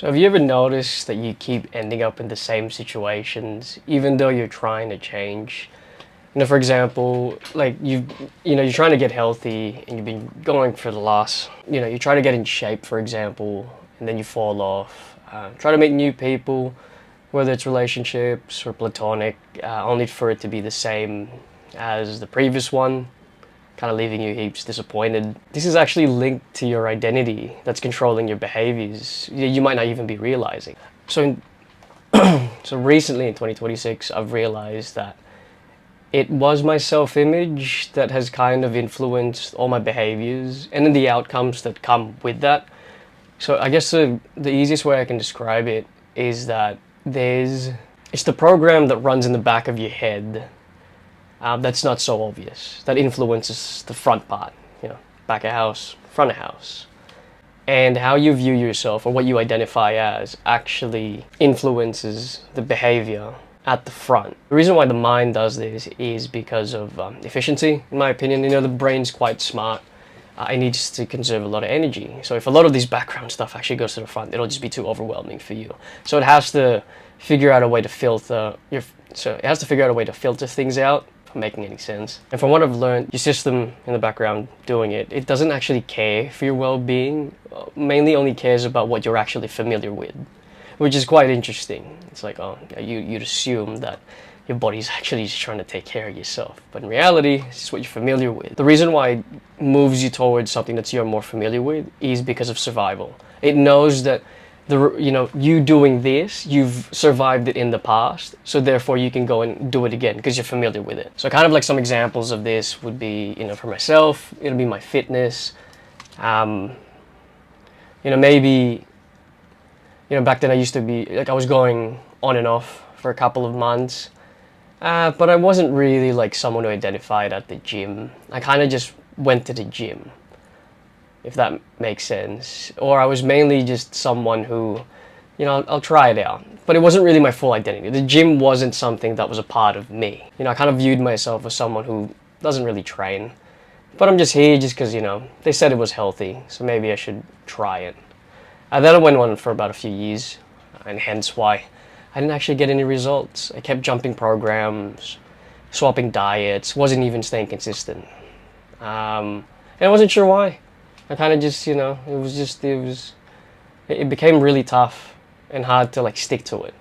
So have you ever noticed that you keep ending up in the same situations even though you're trying to change? For example, like you're trying to get healthy and you've been going for the last, you try to get in shape, for example, and then you fall off. Try to meet new people, whether it's relationships or platonic, only for it to be the same as the previous one, kind of leaving you heaps disappointed. This is actually linked to your identity that's controlling your behaviors. You might not even be realizing. So recently in 2026, I've realized that it was my self-image that has kind of influenced all my behaviors and then the outcomes that come with that. So I guess the easiest way I can describe it is that it's the program that runs in the back of your head, that's not so obvious, that influences the front part, back of house, front of house. And how you view yourself or what you identify as actually influences the behavior at the front. The reason why the mind does this is because of efficiency, in my opinion. The brain's quite smart. It needs to conserve a lot of energy. So if a lot of this background stuff actually goes to the front, it'll just be too overwhelming for you. So it has to figure out a way to filter things out, if I'm making any sense. And from what I've learned, your system in the background doing it, it doesn't actually care for your well-being. Mainly only cares about what you're actually familiar with, which is quite interesting. It's like, you'd assume that your body's actually just trying to take care of yourself, but in reality, it's just what you're familiar with. The reason why it moves you towards something that you're more familiar with is because of survival. It knows that you doing this, you've survived it in the past, so therefore you can go and do it again because you're familiar with it. So kind of like some examples of this would be, for myself, it'll be my fitness. Maybe back then I used to be, like, I was going on and off for a couple of months, but I wasn't really like someone who identified at the gym. I kind of just went to the gym, if that makes sense. Or I was mainly just someone who, I'll try it out. But it wasn't really my full identity. The gym wasn't something that was a part of me. I kind of viewed myself as someone who doesn't really train. But I'm just here just because, they said it was healthy, so maybe I should try it. Then I went on for about a few years, and hence why I didn't actually get any results. I kept jumping programs, swapping diets, wasn't even staying consistent. And I wasn't sure why. I kind of just, it became really tough and hard to like stick to it,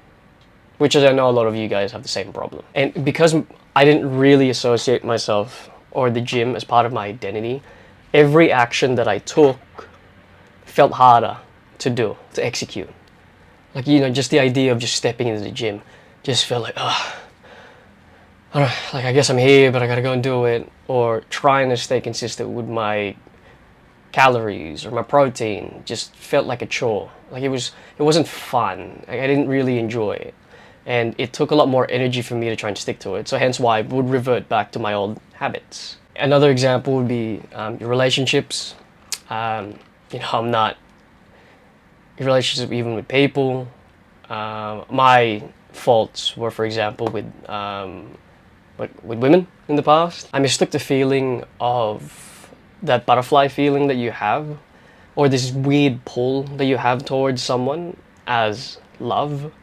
which is, I know a lot of you guys have the same problem. And because I didn't really associate myself or the gym as part of my identity, every action that I took felt harder to do, to execute. Like, just the idea of just stepping into the gym just felt like, I don't know, like, I guess I'm here, but I gotta go and do it. Or trying to stay consistent with my calories or my protein just felt like a chore. Like, it wasn't fun. Like, I didn't really enjoy it. And it took a lot more energy for me to try and stick to it. So hence why I would revert back to my old habits. Another example would be your relationships. I'm not in relationships even with people. My faults were, for example, with women in the past. I mistook the feeling of that butterfly feeling that you have, or this weird pull that you have towards someone, as love.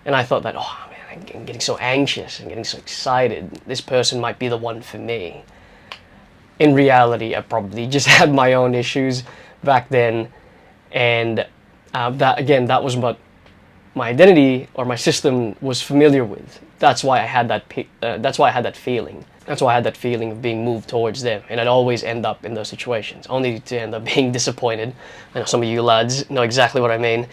And I thought that, oh man, I'm getting so anxious, I'm getting so excited, this person might be the one for me. In reality, I probably just had my own issues back then, and that was what my identity or my system was familiar with. That's why I had that feeling. That's why I had that feeling of being moved towards them, and I'd always end up in those situations, only to end up being disappointed. I know some of you lads know exactly what I mean.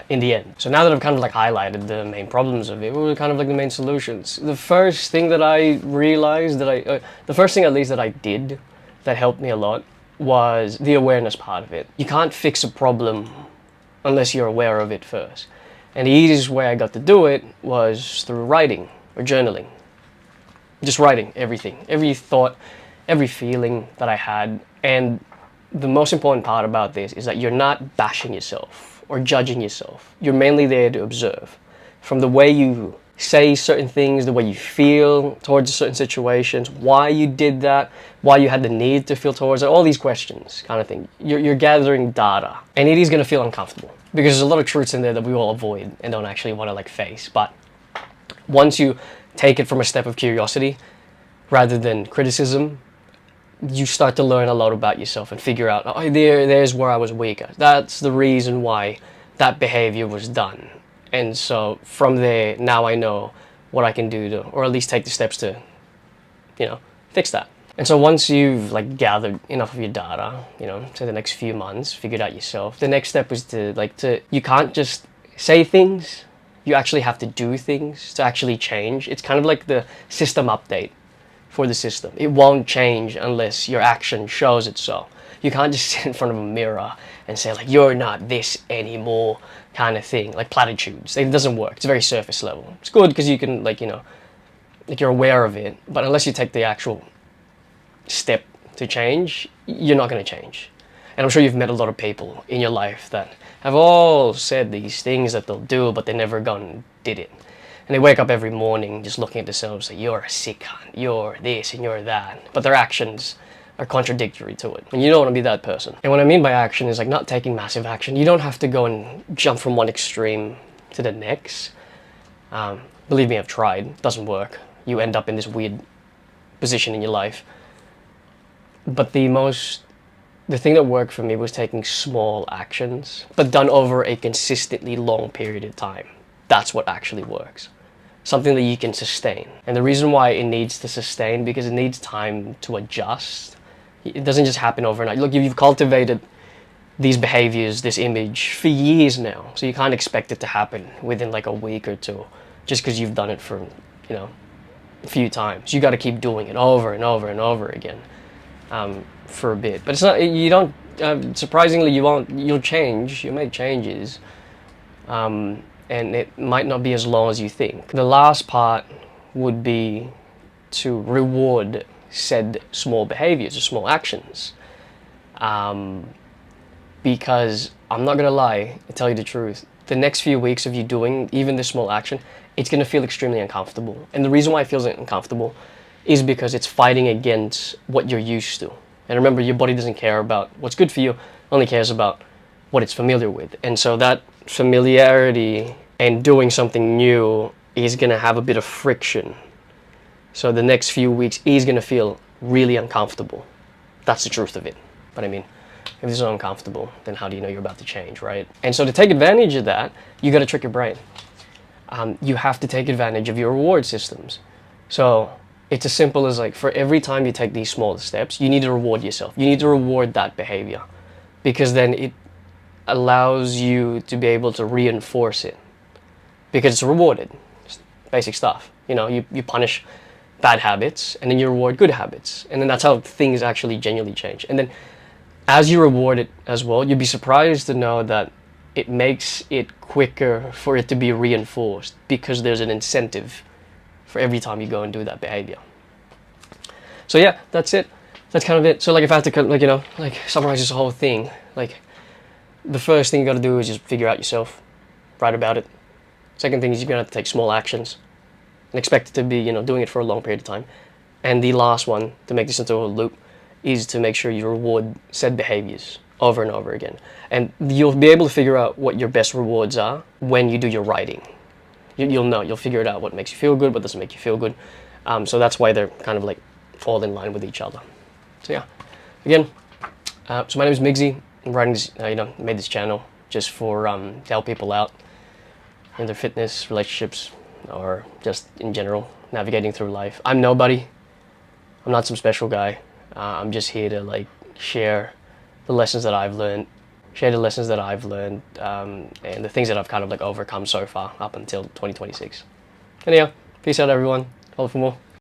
In the end. So now that I've kind of like highlighted the main problems of it, what were kind of like the main solutions? The first thing that I realized the first thing at least that I did that helped me a lot was the awareness part of it. You can't fix a problem unless you're aware of it first. And the easiest way I got to do it was through writing or journaling. Just writing everything, every thought, every feeling that I had. And the most important part about this is that you're not bashing yourself or judging yourself. You're mainly there to observe. From the way you say certain things, the way you feel towards certain situations, why you did that, why you had the need to feel towards it, all these questions kind of thing. You're gathering data, and it is going to feel uncomfortable because there's a lot of truths in there that we all avoid and don't actually want to like face. But once you take it from a step of curiosity rather than criticism, you start to learn a lot about yourself and figure out, oh, there's where I was weaker. That's the reason why that behavior was done. And so from there, now I know what I can do to, or at least take the steps to, fix that. And so once you've like gathered enough of your data, to the next few months, figured out yourself, the next step is you can't just say things, you actually have to do things to actually change. It's kind of like the system update for the system. It won't change unless your action shows it so. You can't just sit in front of a mirror and say like, you're not this anymore kind of thing, like platitudes. It doesn't work. It's very surface level. It's good because you can you're aware of it, but unless you take the actual step to change, you're not going to change. And I'm sure you've met a lot of people in your life that have all said these things that they'll do, but they never gone and did it. And they wake up every morning just looking at themselves like, you're a sick cunt, you're this and you're that. But their actions are contradictory to it. And you don't want to be that person. And what I mean by action is like not taking massive action. You don't have to go and jump from one extreme to the next. Believe me, I've tried. It doesn't work. You end up in this weird position in your life. But the thing that worked for me was taking small actions, but done over a consistently long period of time. That's what actually works. Something that you can sustain. And the reason why it needs to sustain, because it needs time to adjust. It doesn't just happen overnight. Look, you've cultivated these behaviors, this image for years now. So you can't expect it to happen within like a week or two, just because you've done it for, a few times. You got to keep doing it over and over and over again for a bit. But it's not, you don't, surprisingly, you'll change, you'll make changes. And it might not be as long as you think. The last part would be to reward said small behaviors or small actions. Because I'm not gonna lie, I tell you the truth, the next few weeks of you doing even this small action, it's gonna feel extremely uncomfortable. And the reason why it feels uncomfortable is because it's fighting against what you're used to. And remember, your body doesn't care about what's good for you, only cares about what it's familiar with. And so that familiarity and doing something new is going to have a bit of friction. So the next few weeks is going to feel really uncomfortable. That's the truth of it. But I mean, if it's not uncomfortable, then how do you know you're about to change, right? And so to take advantage of that, you got to trick your brain. You have to take advantage of your reward systems. So it's as simple as like, for every time you take these small steps, you need to reward yourself. You need to reward that behavior, because then it allows you to be able to reinforce it, because it's rewarded. It's basic stuff. You punish bad habits and then you reward good habits, and then that's how things actually genuinely change. And then as you reward it as well, you'd be surprised to know that it makes it quicker for it to be reinforced, because there's an incentive for every time you go and do that behavior. So yeah, that's it. That's kind of it. So like, if I have to summarize this whole thing, like, the first thing you got to do is just figure out yourself, write about it. Second thing is you're gonna have to take small actions and expect it to be, doing it for a long period of time. And the last one, to make this into a loop, is to make sure you reward said behaviors over and over again. And you'll be able to figure out what your best rewards are when you do your writing. You'll figure it out, what makes you feel good, what doesn't make you feel good. So that's why they're kind of like all in line with each other. So yeah, again, so my name is Migsy. I'm writing this, made this channel just for to help people out in their fitness, relationships, or just in general, navigating through life. I'm nobody. I'm not some special guy. I'm just here to share the lessons that I've learned, and the things that I've kind of overcome so far up until 2026. Anyhow, peace out everyone. Hope for more.